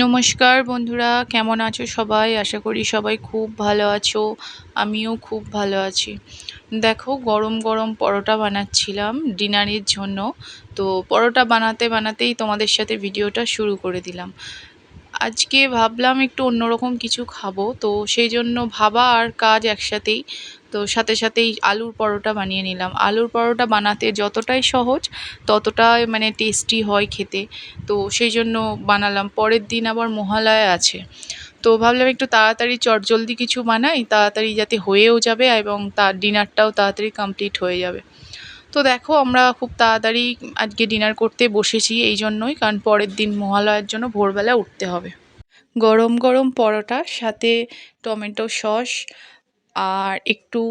নমস্কার বন্ধুরা, কেমন আছো সবাই? আশা করি সবাই খুব ভালো আছো। আমিও খুব ভালো আছি। দেখো, গরম গরম পরোটা বানাচ্ছিলাম ডিনারের জন্য। তো পরোটা বানাতে বানাতেই তোমাদের সাথে ভিডিওটা শুরু করে দিলাম। আজকে ভাবলাম একটু অন্যরকম কিছু খাবো, তো সেই জন্য ভাবা আর কাজ একসাথেই। তো সাথে সাথেই আলুর পরোটা বানিয়ে নিলাম। আলুর পরোটা বানাতে যতটাই সহজ ততটাই টেস্টি হয় খেতে। তো সেই জন্য বানালাম। পরের দিন আবার মহালয়া আছে, তো ভাবলাম একটু তাড়াতাড়ি চটজলদি কিছু বানাই, তাড়াতাড়ি যাতে হয়েও যাবে এবং তার ডিনারটাও তাড়াতাড়ি কমপ্লিট হয়ে যাবে। তো দেখো, আমরা খুব তাড়াতাড়ি আজকে ডিনার করতে বসেছি এই জন্যই, কারণ পরের দিন মহালয়ার জন্য ভোরবেলা উঠতে হবে। গরম গরম পরোটা, সাথে টমেটো সস আর একটু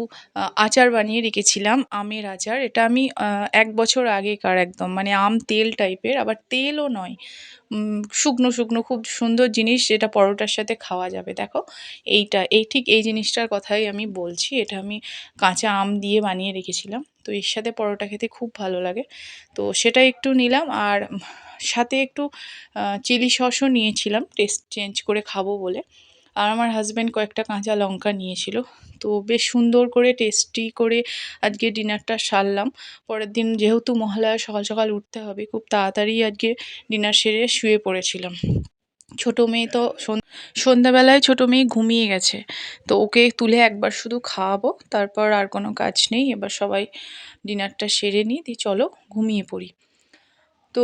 আচার বানিয়ে রেখেছিলাম, আমের আচার। এটা আমি ১ বছর আগেকার, একদম আম তেল টাইপের, আবার তেলও নয়, শুকনো শুকনো খুব সুন্দর জিনিস, যেটা পরোটার সাথে খাওয়া যাবে। দেখো, ঠিক এই জিনিসটার কথাই আমি বলছি। এটা আমি কাঁচা আম দিয়ে বানিয়ে রেখেছিলাম, তো এর সাথে পরোটা খেতে খুব ভালো লাগে। তো সেটা একটু নিলাম, আর সাথে একটু চিলি সসও নিয়েছিলাম, টেস্ট চেঞ্জ করে খাবো বলে। আর আমার হাজব্যান্ড কয়েকটা কাঁচা লঙ্কা নিয়েছিল। তো বেশ সুন্দর করে টেস্টি করে আজকে ডিনারটা সারলাম। পরের দিন যেহেতু মহালয়া, সকাল সকাল উঠতে হবে, খুব তাড়াতাড়ি আজকে ডিনার সেরে শুয়ে পড়েছিলাম। ছোটো মেয়ে তো সন্ধ্যাবেলায় ছোটো মেয়ে ঘুমিয়ে গেছে, তো ওকে তুলে একবার শুধু খাওয়াবো, তারপর আর কোনো কাজ নেই। এবার সবাই ডিনারটা সেরে নিই, দিয়ে চলো ঘুমিয়ে পড়ি। তো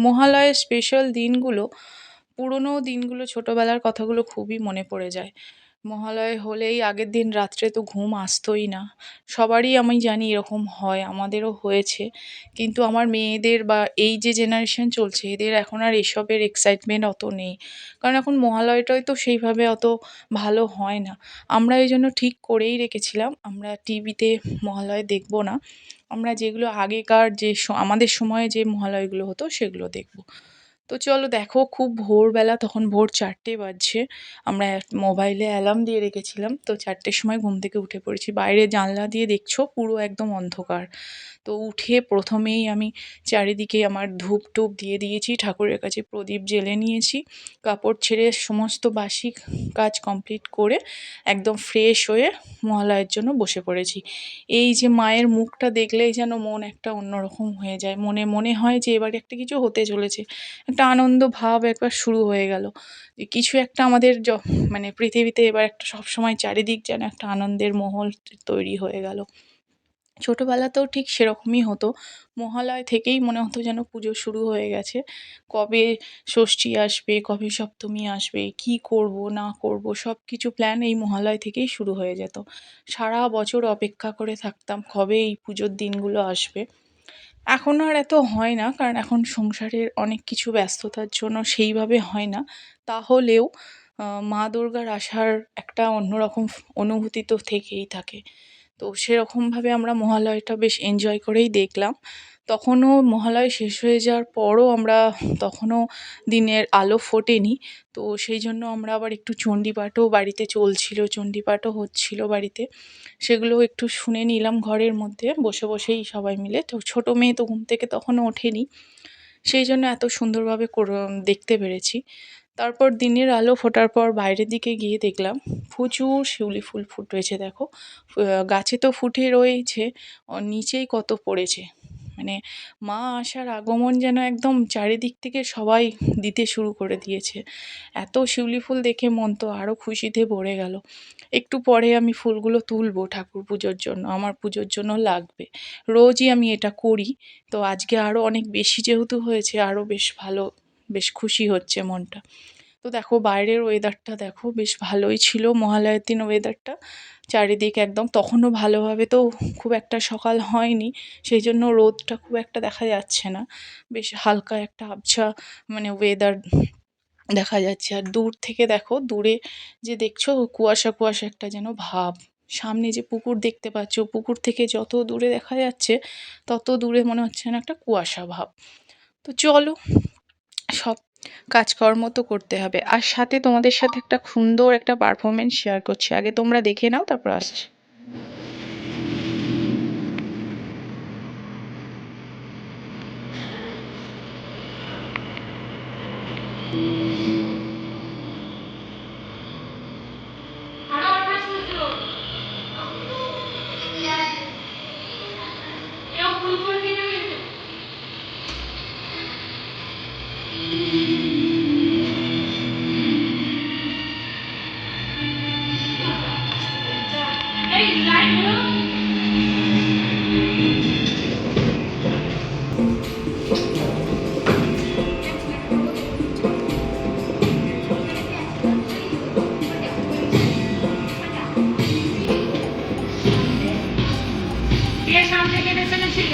মহালয়ার স্পেশাল দিনগুলো, পুরনো দিনগুলো, ছোটোবেলার কথাগুলো খুবই মনে পড়ে যায়। মহালয়া হলেই আগের দিন রাত্রে তো ঘুম আসতোই না। সবারই আমি জানি এরকম হয়, আমাদেরও হয়েছে। কিন্তু আমার মেয়েদের বা এই যে জেনারেশন চলছে, এদের এখন আর এসবের এক্সাইটমেন্ট অত নেই। কারণ এখন মহালয়াটাই তো সেইভাবে অত ভালো হয় না। আমরা এই জন্য ঠিক করেই রেখেছিলাম, আমরা টিভিতে মহালয়া দেখব না। আমরা যেগুলো আগেকার আমাদের সময়ে যে মহালয়াগুলো হতো সেগুলো দেখব। তো চলো দেখো, খুব ভোরবেলা, তখন ভোর 4টে বাজছে। আমরা মোবাইলে অ্যালার্ম দিয়ে রেখেছিলাম, তো 4টের সময় ঘুম থেকে উঠে পড়েছি। বাইরে জানলা দিয়ে দেখছো পুরো একদম অন্ধকার। তো উঠে প্রথমেই আমি চারিদিকে আমার ধূপ টুপ দিয়ে দিয়েছি, ঠাকুরের কাছে প্রদীপ জ্বেলে নিয়েছি। কাপড় ছেড়ে সমস্ত বাসি কাজ কমপ্লিট করে একদম ফ্রেশ হয়ে মহালয়ার জন্য বসে পড়েছি। এই যে মায়ের মুখটা দেখলেই যেন মন একটা অন্যরকম হয়ে যায়, মনে মনে হয় যে এবার একটা কিছু হতে চলেছে। একটা আনন্দ ভাব একবার শুরু হয়ে গেল, যে কিছু একটা আমাদের পৃথিবীতে এবার একটা সবসময় চারিদিক যেন একটা আনন্দের মহল তৈরি হয়ে গেল। ছোটোবেলাতেও ঠিক সেরকমই হতো। মহালয়া থেকেই মনে হতো যেন পুজো শুরু হয়ে গেছে। কবে ষষ্ঠী আসবে, কবে সপ্তমী আসবে, কী করব না করব, সব কিছু প্ল্যান এই মহালয়া থেকেই শুরু হয়ে যেত। সারা বছর অপেক্ষা করে থাকতাম কবে এই পুজোর দিনগুলো আসবে। এখন আর এত হয় না, কারণ এখন সংসারের অনেক কিছু ব্যস্ততার জন্য সেইভাবে হয় না। তাহলেও মা দুর্গার আসার একটা অন্যরকম অনুভূতি তো থেকেই থাকে। তো সেরকমভাবে আমরা মহালয়াটা বেশ এনজয় করেই দেখলাম। তখনও মহালয়া শেষ হয়ে যাওয়ার পরও তখনও দিনের আলো ফোটেনি। তো সেই জন্য আমরা আবার একটু চণ্ডীপাঠও বাড়িতে চলছিল, চণ্ডীপাঠও হচ্ছিল বাড়িতে। সেগুলোও একটু শুনে নিলাম ঘরের মধ্যে বসে বসেই সবাই মিলে। তো ছোটো মেয়ে তো ঘুম থেকে তখনও ওঠেনি, সেই জন্য এত সুন্দরভাবে দেখতে পেরেছি। তারপর দিনের আলো ফোটার পর বাইরের দিকে গিয়ে দেখলাম প্রচুর শিউলি ফুল ফুটেছে। দেখো, গাছে তো ফুটে রয়েছে, নিচেই কত পড়েছে। মানে মা আসার আগমন যেন একদম চারিদিক থেকে সবাই দিতে শুরু করে দিয়েছে। এত শিউলি ফুল দেখে মন তো আরও খুশিতে ভরে গেল। একটু পরে আমি ফুলগুলো তুলবো ঠাকুর পুজোর জন্য, আমার পুজোর জন্য লাগবে। রোজই আমি এটা করি, তো আজকে আরও অনেক বেশি যেহেতু হয়েছে, আরও বেশ ভালো, বেশ খুশি হচ্ছে মনটা। তো দেখো, বাইরের ওয়েদারটা দেখো, বেশ ভালোই ছিল মহালয়ার দিন ওয়েদারটা। চারিদিক একদম, তখনও ভালোভাবে তো খুব একটা সকাল হয়নি, সেই জন্য রোদটা খুব একটা দেখা যাচ্ছে না। বেশ হালকা একটা আবছা ওয়েদার দেখা যাচ্ছে। আর দূর থেকে দেখো, দূরে যে দেখছো কুয়াশা কুয়াশা একটা যেন ভাব। সামনে যে পুকুর দেখতে পাচ্ছ, পুকুর থেকে যত দূরে দেখা যাচ্ছে তত দূরে মনে হচ্ছে যেন একটা কুয়াশা ভাব। তো চলো, সব কাজকর্ম তো করতে হবে, আর সাথে তোমাদের সাথে একটা সুন্দর একটা পারফরমেন্স শেয়ার করছি। আগে তোমরা দেখে নাও, তারপর আসছি। সামনে কেটে ফেলেছিল।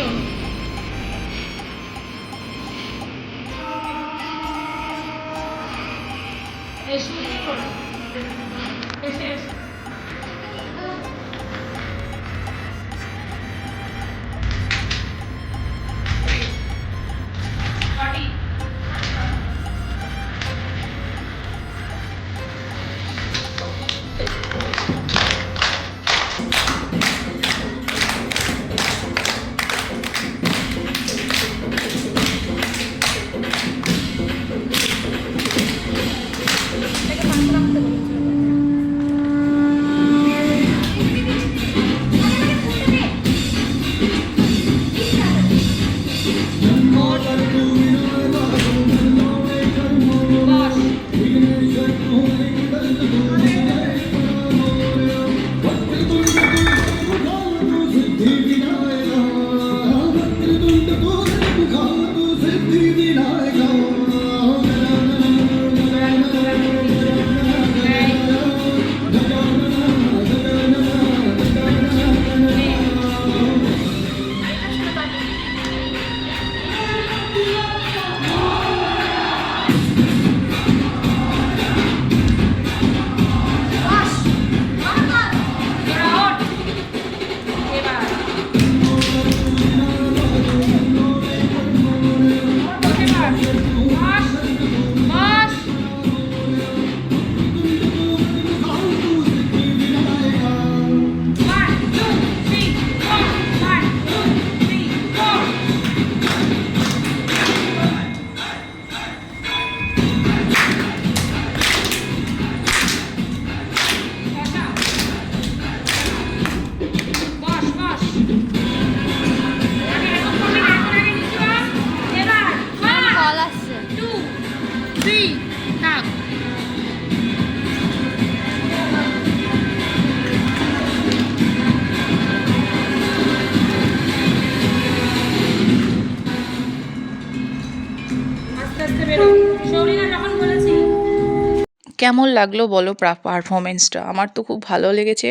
কেমন লাগলো বলো পারফরমেন্সটা? আমার তো খুব ভালো লেগেছে।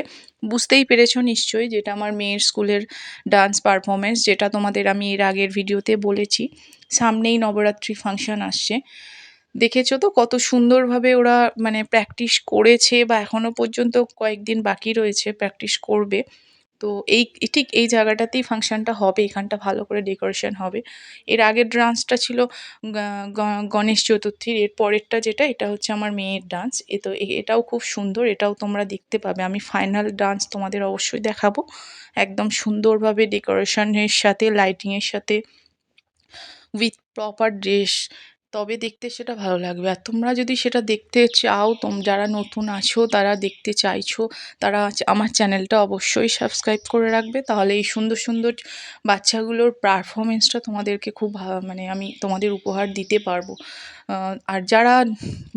বুঝতেই পেরেছো নিশ্চয়ই যেটা আমার মেয়ের স্কুলের ডান্স পারফরমেন্স, যেটা তোমাদের আমি এর আগের ভিডিওতে বলেছি। সামনেই নবরাত্রি ফাংশন আসছে, দেখেছো তো কত সুন্দরভাবে ওরা মানে প্র্যাকটিস করেছে, বা এখনো পর্যন্ত কয়েকদিন বাকি রয়েছে, প্র্যাকটিস করবে। তো এই ঠিক এই জায়গাটাতেই ফাংশনটা হবে, এখানটা ভালো করে ডেকোরেশন হবে। এর আগের ডান্সটা ছিল গণেশ চতুর্থীর, এর পরেরটা যেটা, এটা হচ্ছে আমার মেয়ের ডান্স। তো এটাও খুব সুন্দর, এটাও তোমরা দেখতে পাবে। আমি ফাইনাল ডান্স তোমাদের অবশ্যই দেখাবো, একদম সুন্দরভাবে ডেকোরেশনের সাথে, লাইটিংয়ের সাথে, উইথ প্রপার ড্রেস। তবে দেখতে সেটা ভালো লাগবে। আর তোমরা যদি সেটা দেখতে চাও, যারা নতুন আছো, তারা দেখতে চাইছো, তারা আমার চ্যানেলটা অবশ্যই সাবস্ক্রাইব করে রাখবে। তাহলে এই সুন্দর সুন্দর বাচ্চাগুলোর পারফরমেন্সটা তোমাদেরকে খুব মানে আমি তোমাদের উপহার দিতে পারবো। আর যারা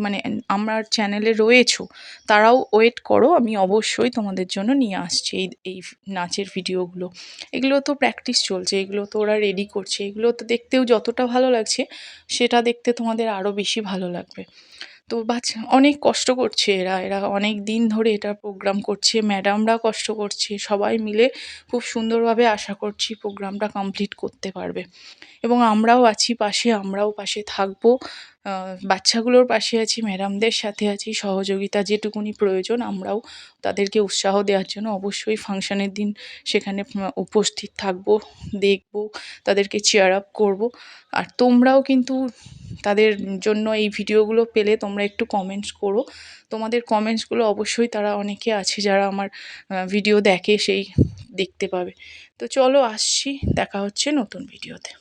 মানে আমার চ্যানেলে রয়েছো, তারাও ওয়েট করো, আমি অবশ্যই তোমাদের জন্য নিয়ে আসছি এই নাচের ভিডিওগুলো। এগুলো তো প্র্যাকটিস চলছে, এগুলো তো ওরা রেডি করছে, এগুলো তো দেখতেও যতটা ভালো লাগছে, সেটা দেখতে তোমাদের আরও বেশি ভালো লাগবে। তো বাচ্চা অনেক কষ্ট করছে, এরা অনেক দিন ধরে এটা প্রোগ্রাম করছে, ম্যাডামরা কষ্ট করছে, সবাই মিলে খুব সুন্দরভাবে আশা করছি প্রোগ্রামটা কমপ্লিট করতে পারবে। এবং আমরাও আছি পাশে, আমরাও পাশে থাকবো, বাচ্চাগুলোর পাশে আছি, ম্যাডামদের সাথে আছি, সহযোগিতা যেটুকুনি প্রয়োজন আমরাও তাদেরকে উৎসাহ দেওয়ার জন্য অবশ্যই ফাংশানের দিন সেখানে উপস্থিত থাকবো, দেখবো, তাদেরকে চিয়ার আপ করবো। আর তোমরাও কিন্তু তাদের জন্য এই ভিডিওগুলো পেলে তোমরা একটু কমেন্টস করো। তোমাদের কমেন্টসগুলো অবশ্যই, তারা অনেকে আছে যারা আমার ভিডিও দেখে, সেই দেখতে পাবে। তো চলো আসছি, দেখা হচ্ছে নতুন ভিডিওতে।